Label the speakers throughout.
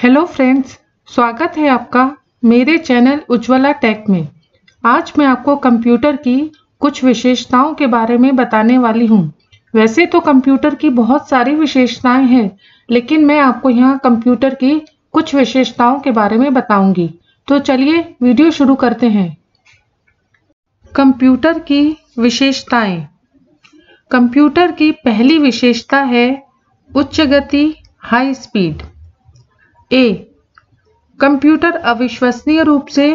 Speaker 1: Hello friends, स्वागत है आपका मेरे चैनल उज्ज्वला टेक में। आज मैं आपको कंप्यूटर की कुछ विशेषताओं के बारे में बताने वाली हूँ। वैसे तो कंप्यूटर की बहुत सारी विशेषताएं हैं, लेकिन मैं आपको यहाँ कंप्यूटर की कुछ विशेषताओं के बारे में बताऊंगी। तो चलिए वीडियो शुरू करते हैं। कंप्यूटर की विशेषताएं। कंप्यूटर की पहली विशेषता है उच्च गति, हाई स्पीड। ए, कंप्यूटर अविश्वसनीय रूप से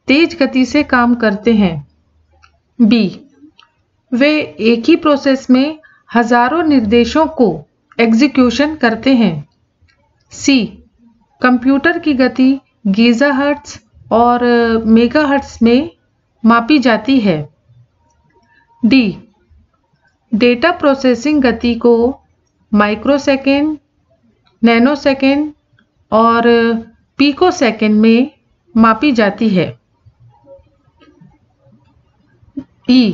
Speaker 1: तेज गति से काम करते हैं। बी, वे एक ही प्रोसेस में हजारों निर्देशों को एग्जीक्यूशन करते हैं। सी, कंप्यूटर की गति गीगाहर्ट्ज और मेगाहर्ट्ज में मापी जाती है। डी, डेटा प्रोसेसिंग गति को माइक्रोसेकंड, नैनोसेकंड और पिकोसेकंड में मापी जाती है। ई,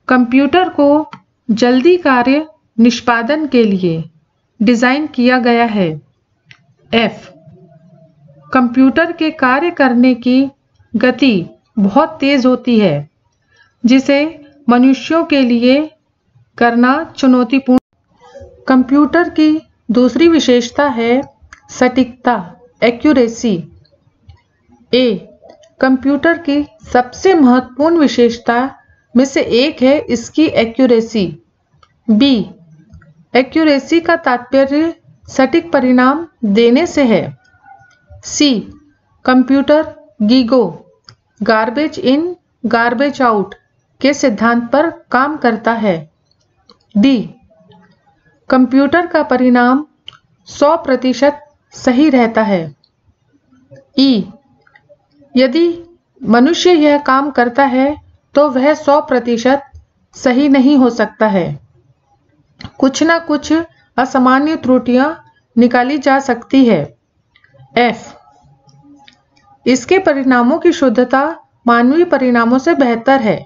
Speaker 1: कंप्यूटर को जल्दी कार्य निष्पादन के लिए डिजाइन किया गया है। एफ, कंप्यूटर के कार्य करने की गति बहुत तेज होती है, जिसे मनुष्यों के लिए करना चुनौतीपूर्ण। कंप्यूटर की दूसरी विशेषता है सटीकता, एक्यूरेसी। ए, कंप्यूटर की सबसे महत्वपूर्ण विशेषता में से एक है इसकी एक्यूरेसी। बी, एक्यूरेसी का तात्पर्य सटीक परिणाम देने से है। सी, computer GIGO, garbage in garbage out के सिद्धांत पर काम करता है। डी, कंप्यूटर का परिणाम 100% सही रहता है। ई, यदि मनुष्य यह काम करता है तो वह 100% सही नहीं हो सकता है। कुछ न कुछ असामान्य त्रुटियां निकाली जा सकती है। एफ, इसके परिणामों की शुद्धता मानवीय परिणामों से बेहतर है।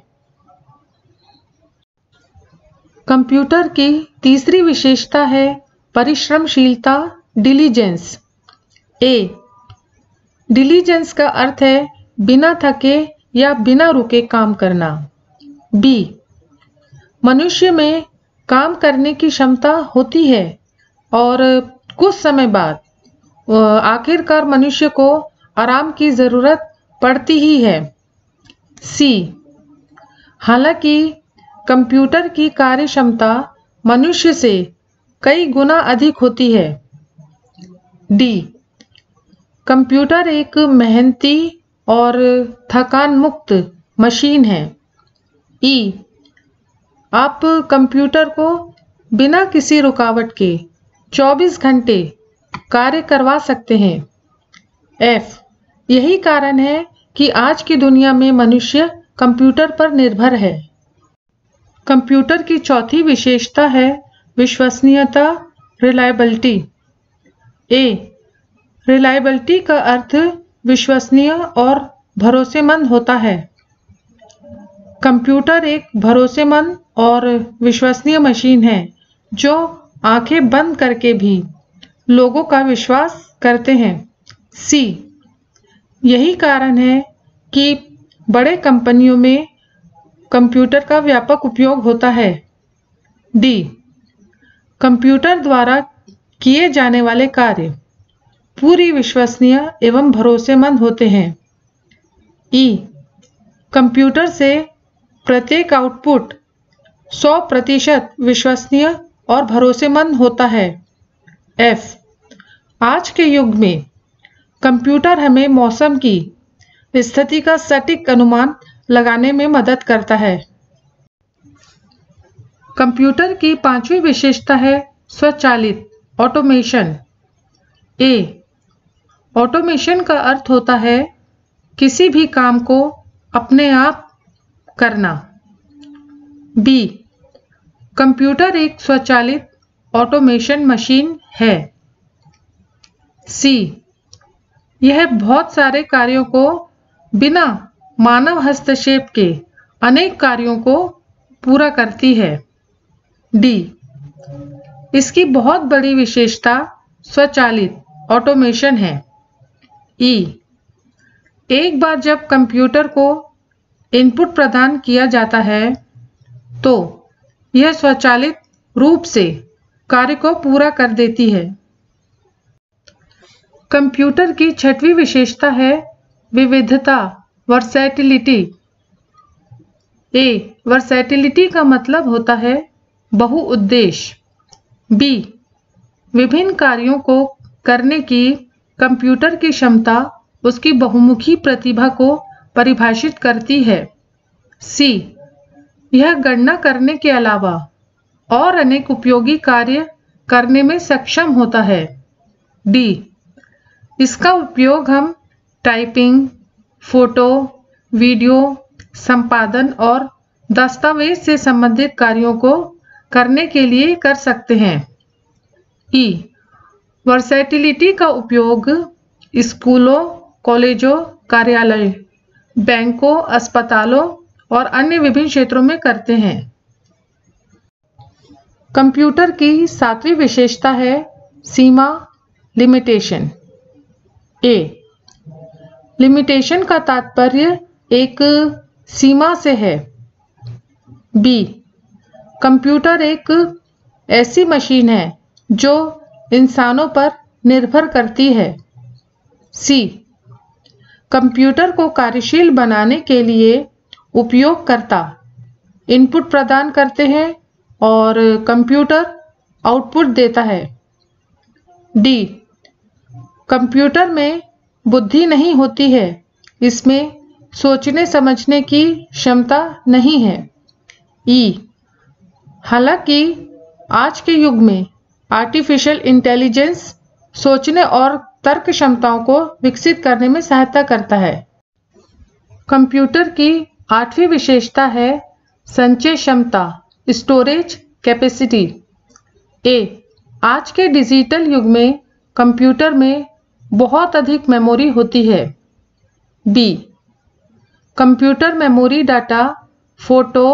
Speaker 1: कंप्यूटर की तीसरी विशेषता है परिश्रमशीलता, डिलीजेंस। ए, डिलीजेंस का अर्थ है बिना थके या बिना रुके काम करना। बी, मनुष्य में काम करने की क्षमता होती है और कुछ समय बाद आखिरकार मनुष्य को आराम की जरूरत पड़ती ही है। सी, हालांकि कंप्यूटर की कार्य क्षमता मनुष्य से कई गुना अधिक होती है। डी, कंप्यूटर एक मेहनती और थकान मुक्त मशीन है। ई, आप कंप्यूटर को बिना किसी रुकावट के 24 घंटे कार्य करवा सकते हैं। एफ, यही कारण है कि आज की दुनिया में मनुष्य कंप्यूटर पर निर्भर है। कंप्यूटर की चौथी विशेषता है विश्वसनीयता, रिलायबिलिटी। ए, रिलायबिलिटी का अर्थ विश्वसनीय और भरोसेमंद होता है। कंप्यूटर एक भरोसेमंद और विश्वसनीय मशीन है जो आंखें बंद करके भी लोगों का विश्वास करते हैं। सी, यही कारण है कि बड़े कंपनियों में कंप्यूटर का व्यापक उपयोग होता है। डी, कंप्यूटर द्वारा किए जाने वाले कार्य पूरी विश्वसनीय एवं भरोसेमंद होते हैं। ई, कंप्यूटर से प्रत्येक आउटपुट 100% विश्वसनीय और भरोसेमंद होता है। एफ, आज के युग में कंप्यूटर हमें मौसम की स्थिति का सटीक अनुमान लगाने में मदद करता है। कंप्यूटर की पांचवी विशेषता है स्वचालित, ऑटोमेशन। ए, ऑटोमेशन का अर्थ होता है किसी भी काम को अपने आप करना। बी, कंप्यूटर एक स्वचालित ऑटोमेशन मशीन है। सी, यह बहुत सारे कार्यों को बिना मानव हस्तक्षेप के अनेक कार्यों को पूरा करती है। डी, इसकी बहुत बड़ी विशेषता स्वचालित ऑटोमेशन है। ई, एक बार जब कंप्यूटर को इनपुट प्रदान किया जाता है तो यह स्वचालित रूप से कार्य को पूरा कर देती है। कंप्यूटर की छठवीं विशेषता है विविधता, वर्सैटिलिटी। ए, वर्सैटिलिटी का मतलब होता है बहुउद्देश्य। बी, विभिन्न कार्यों को करने की कंप्यूटर की क्षमता उसकी बहुमुखी प्रतिभा को परिभाषित करती है। सी, यह गणना करने के अलावा और अनेक उपयोगी कार्य करने में सक्षम होता है। डी, इसका उपयोग हम टाइपिंग, फोटो, वीडियो संपादन और दस्तावेज से संबंधित कार्यों को करने के लिए कर सकते हैं। ई, वर्सैटिलिटी का उपयोग स्कूलों, कॉलेजों, कार्यालय, बैंकों, अस्पतालों और अन्य विभिन्न क्षेत्रों में करते हैं। कंप्यूटर की सातवीं विशेषता है सीमा, लिमिटेशन। ए, लिमिटेशन का तात्पर्य एक सीमा से है। बी, कंप्यूटर एक ऐसी मशीन है जो इंसानों पर निर्भर करती है। सी, कंप्यूटर को कार्यशील बनाने के लिए उपयोगकर्ता इनपुट प्रदान करते हैं और कंप्यूटर आउटपुट देता है। डी, कंप्यूटर में बुद्धि नहीं होती है, इसमें सोचने समझने की क्षमता नहीं है। ई, हालांकि आज के युग में आर्टिफिशियल इंटेलिजेंस सोचने और तर्क क्षमताओं को विकसित करने में सहायता करता है। कंप्यूटर की आठवीं विशेषता है संचय क्षमता, स्टोरेज कैपेसिटी। ए, आज के डिजिटल युग में कंप्यूटर में बहुत अधिक मेमोरी होती है। B, computer memory data, photo,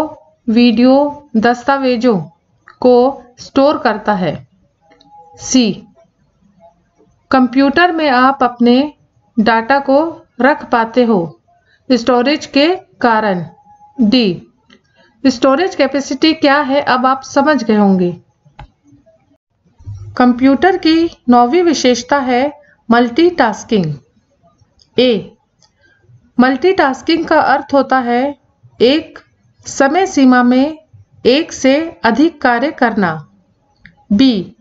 Speaker 1: video, दस्तावेजों को स्टोर करता है। सी, कंप्यूटर में आप अपने डाटा को रख पाते हो स्टोरेज के कारण। डी, स्टोरेज कैपेसिटी क्या है अब आप समझ गए होंगे। कंप्यूटर की नौवीं विशेषता है मल्टीटास्किंग। ए, मल्टीटास्किंग का अर्थ होता है एक समय सीमा में एक से अधिक कार्य करना। बी,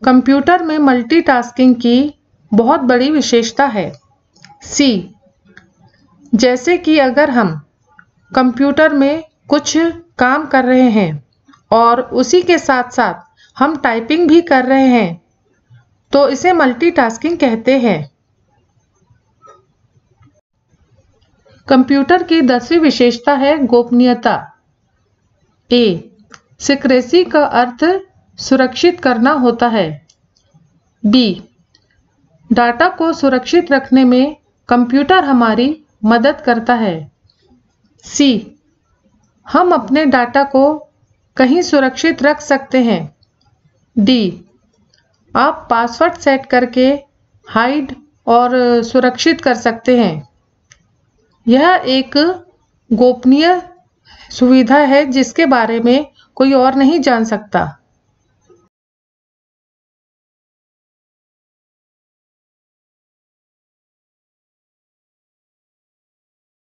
Speaker 1: कंप्यूटर में मल्टीटास्किंग की बहुत बड़ी विशेषता है। सी, जैसे कि अगर हम कंप्यूटर में कुछ काम कर रहे हैं और उसी के साथ साथ हम टाइपिंग भी कर रहे हैं तो इसे मल्टीटास्किंग कहते हैं। कंप्यूटर की 10वीं विशेषता है गोपनीयता। ए, सीक्रेसी का अर्थ सुरक्षित करना होता है। बी, डाटा को सुरक्षित रखने में कंप्यूटर हमारी मदद करता है। सी, हम अपने डाटा को कहीं सुरक्षित रख सकते हैं। डी, आप पासवर्ड सेट करके हाइड और सुरक्षित कर सकते हैं। यह एक गोपनीय सुविधा है जिसके बारे में कोई और नहीं जान सकता।